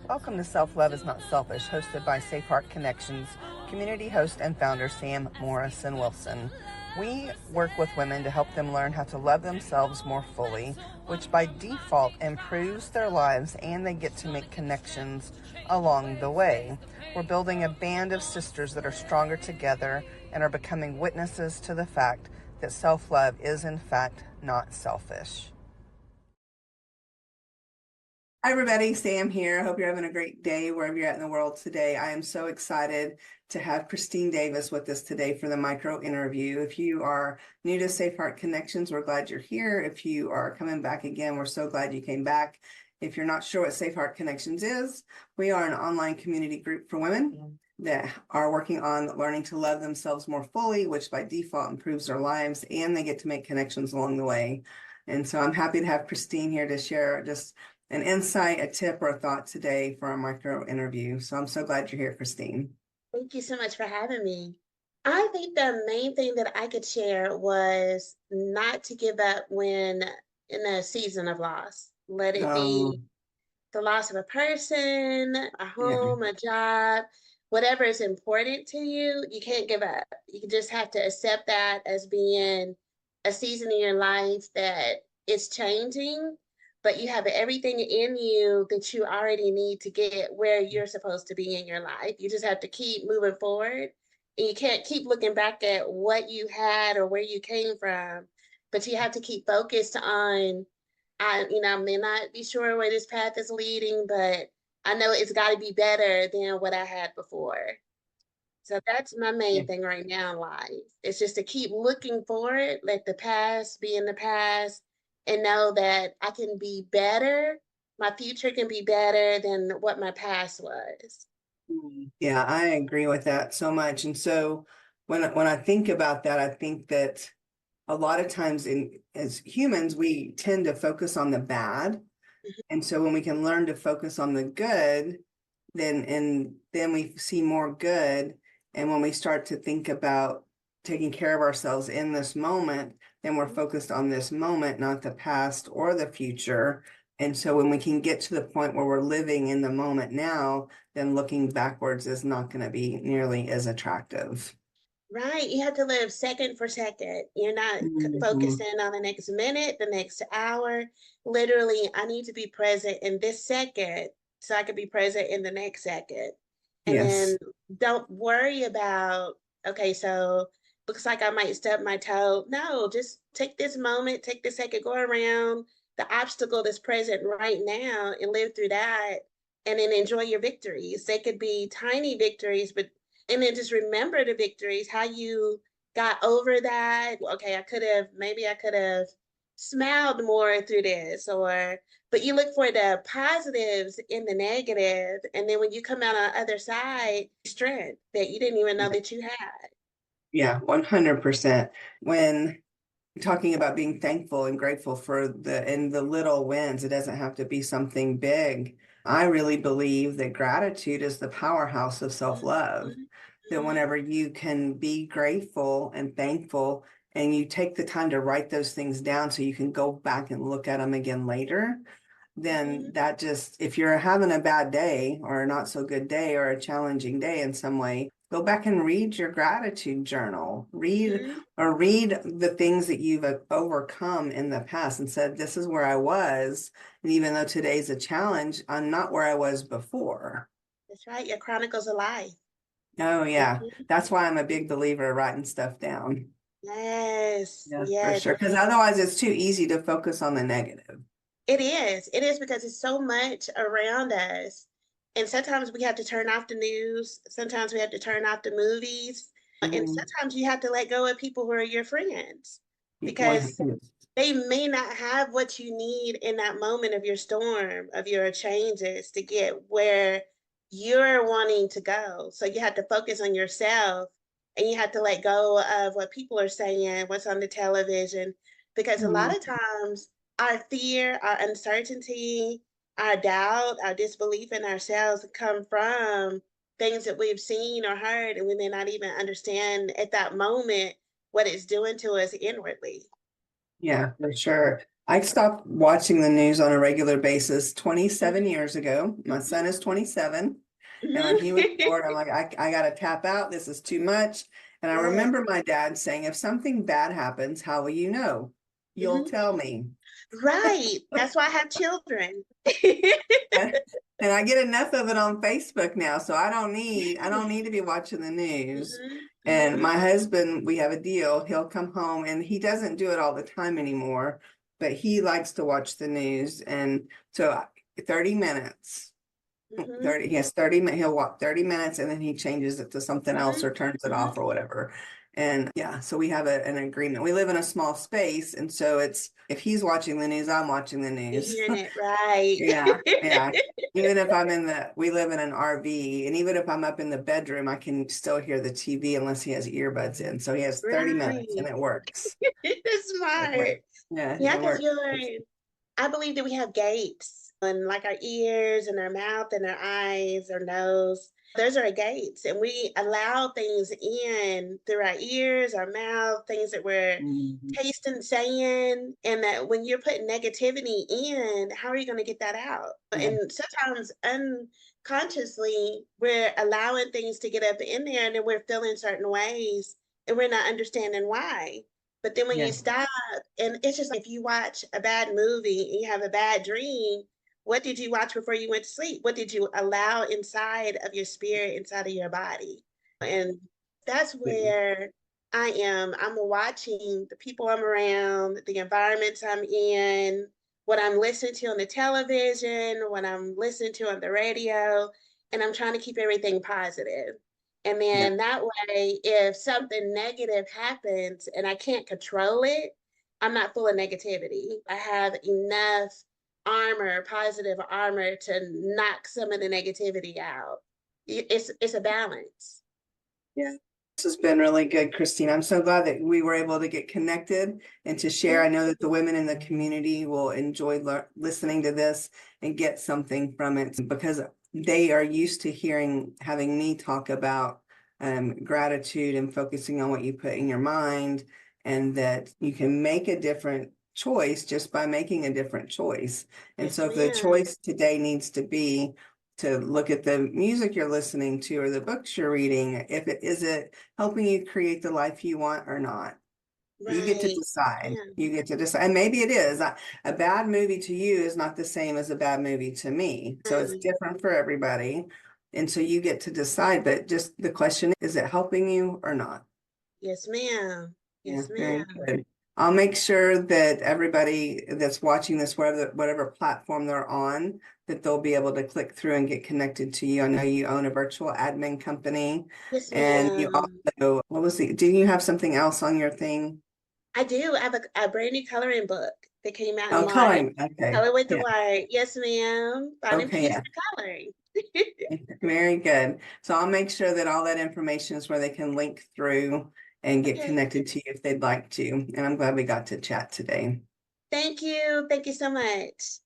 Welcome to Self-Love is Not Selfish, hosted by Safe Heart Connections, community host and founder Sam Morrison Wilson. We work with women to help them learn how to love themselves more fully, which by default improves their lives and they get to make connections along the way. We're building a band of sisters that are stronger together and are becoming witnesses to the fact that self-love is in fact not selfish. Hi, everybody. Sam here. I hope you're having a great day wherever you're at in the world today. I am so excited to have Christine Davis with us today for the micro interview. If you are new to Safe Heart Connections, we're glad you're here. If you are coming back again, we're so glad you came back. If you're not sure what Safe Heart Connections is, we are an online community group for women that are working on learning to love themselves more fully, which by default improves their lives, and they get to make connections along the way. And so I'm happy to have Christine here to share just an insight, a tip, or a thought today for our micro interview. So I'm so glad you're here, Christine. Thank you so much for having me. I think the main thing that I could share was not to give up when in a season of loss. Let it be Um, the loss of a person, a yeah, home, a job, whatever is important to you, you can't give up. You just have to accept that as being a season in your life that is changing, but you have everything in you that you already need to get where you're supposed to be in your life. You just have to keep moving forward. And you can't keep looking back at what you had or where you came from, but you have to keep focused on I may not be sure where this path is leading, but I know it's got to be better than what I had before. So that's my yeah, main thing right now in life. It's just to keep looking forward, let the past be in the past, and know that I can be better. My future can be better than what my past was. yeah, I agree with that so much. And so when I think about that, I think that a lot of times as humans, we tend to focus on the bad. And so when we can learn to focus on the good, then we see more good. And when we start to think about taking care of ourselves in this moment, then we're focused on this moment, not the past or the future. And so when we can get to the point where we're living in the moment now, then looking backwards is not going to be nearly as attractive. Right. You have to live second for second. You're not Mhm. focusing on the next minute, the next hour. Literally, I need to be present in this second so I can be present in the next second. And then Yes. don't worry about, okay, so looks like I might stub my toe. No, just take this moment, take the second, go around the obstacle that's present right now and live through that. And then enjoy your victories. They could be tiny victories, but and then just remember the victories, how you got over that. Okay, maybe I could have smiled more through this, or, but you look for the positives in the negative, and then when you come out on the other side, strength that you didn't even know that you had. Yeah, 100%. When talking about being thankful and grateful for the little wins, it doesn't have to be something big. I really believe that gratitude is the powerhouse of self-love. Mhm, That mhm, whenever you can be grateful and thankful and you take the time to write those things down so you can go back and look at them again later, then mhm, that just, if you're having a bad day or a not so good day or a challenging day in some way, go back and read your gratitude journal. mhm. Read the things that you've overcome in the past and said, this is where I was. And even though today's a challenge, I'm not where I was before. That's right. Your chronicles of life. Oh, yeah. Mhm. That's why I'm a big believer of writing stuff down. Yes, Yeah, for yes. sure. Because otherwise, it's too easy to focus on the negative. It is. It is because it's so much around us. And sometimes we have to turn off the news. Sometimes we have to turn off the movies. And Mhm. sometimes you have to let go of people who are your friends because 100. they may not have what you need in that moment of your storm, of your changes to get where you're wanting to go. So you have to focus on yourself and you have to let go of what people are saying, what's on the television, because a lot of times our fear, our uncertainty, our doubt, our disbelief in ourselves come from things that we've seen or heard, and we may not even understand at that moment what it's doing to us inwardly. Yeah, for sure. I stopped watching the news on a regular basis 27 Mhm, years ago. My son is 27. And when he was mhm. bored, I'm like, I got to tap out. This is too much. And I Yeah. remember my dad saying, if something bad happens, how will you know? You'll Mhm. tell me. Right. That's why I have children. And, and I get enough of it on Facebook now, so I don't need to be watching the news. Mhm, And mhm, my husband, we have a deal. He'll come home and he doesn't do it all the time anymore, but he likes to watch the news. And so 30 minutes. mhm, 30, he has 30 minutes, he'll walk 30 minutes and then he changes it to something else mhm, or turns it mhm. off or whatever. And yeah, so we have an agreement. We live in a small space. And so it's, if he's watching the news, I'm watching the You're news. hearing it right. Yeah, yeah. Even if we live in an RV, and even if I'm up in the bedroom, I can still hear the TV unless he has earbuds in. So he has 30 minutes and Right. it works. It's It works. smart. Yeah, Yeah, it because works. I believe that we have gates and like our ears and our mouth and our eyes or nose. Those are our gates, and we allow things in through our ears, our mouth, things that we're Mhm. tasting, saying, and that when you're putting negativity in, how are you going to get that out? Yeah, And sometimes unconsciously, we're allowing things to get up in there, and then we're feeling certain ways, and we're not understanding why. But then when yeah, you stop, and it's just like if you watch a bad movie and you have a bad dream, what did you watch before you went to sleep? What did you allow inside of your spirit, inside of your body? And that's where I am. I'm watching the people I'm around, the environments I'm in, what I'm listening to on the television, what I'm listening to on the radio, and I'm trying to keep everything positive. And yeah. then that way, if something negative happens and I can't control it, I'm not full of negativity. I have enough armor, positive armor to knock some of the negativity out. It's a balance. Yeah. This has been really good, Christine. I'm so glad that we were able to get connected and to share. I know that the women in the community will enjoy listening to this and get something from it because they are used to having me talk about gratitude and focusing on what you put in your mind, and that you can make a different choice just by making a different choice. And Yes, so if the ma'am. choice today needs to be to look at the music you're listening to or the books you're reading, if it is it helping you create the life you want or not. You get to Right. decide. Yeah. You get to decide. And maybe it is. A bad movie to you is not the same as a bad movie to me. So it's different for everybody. And so you get to decide. But just the question is it helping you or not? Yes, ma'am. Yeah, Yes, very ma'am. good. I'll make sure that everybody that's watching this, whatever platform they're on, that they'll be able to click through and get connected to you. I know you own a virtual admin company, Yes, and you ma'am. also, do you have something else on your thing? I do. I have a brand new coloring book that came out in Oh, March. coloring. Okay. Color with the Yeah. White. Yes, ma'am. Finding Okay. peace Yeah. through coloring. Very good. So I'll make sure that all that information is where they can link through and get Okay. connected to you if they'd like to. And I'm glad we got to chat today. Thank you. Thank you so much.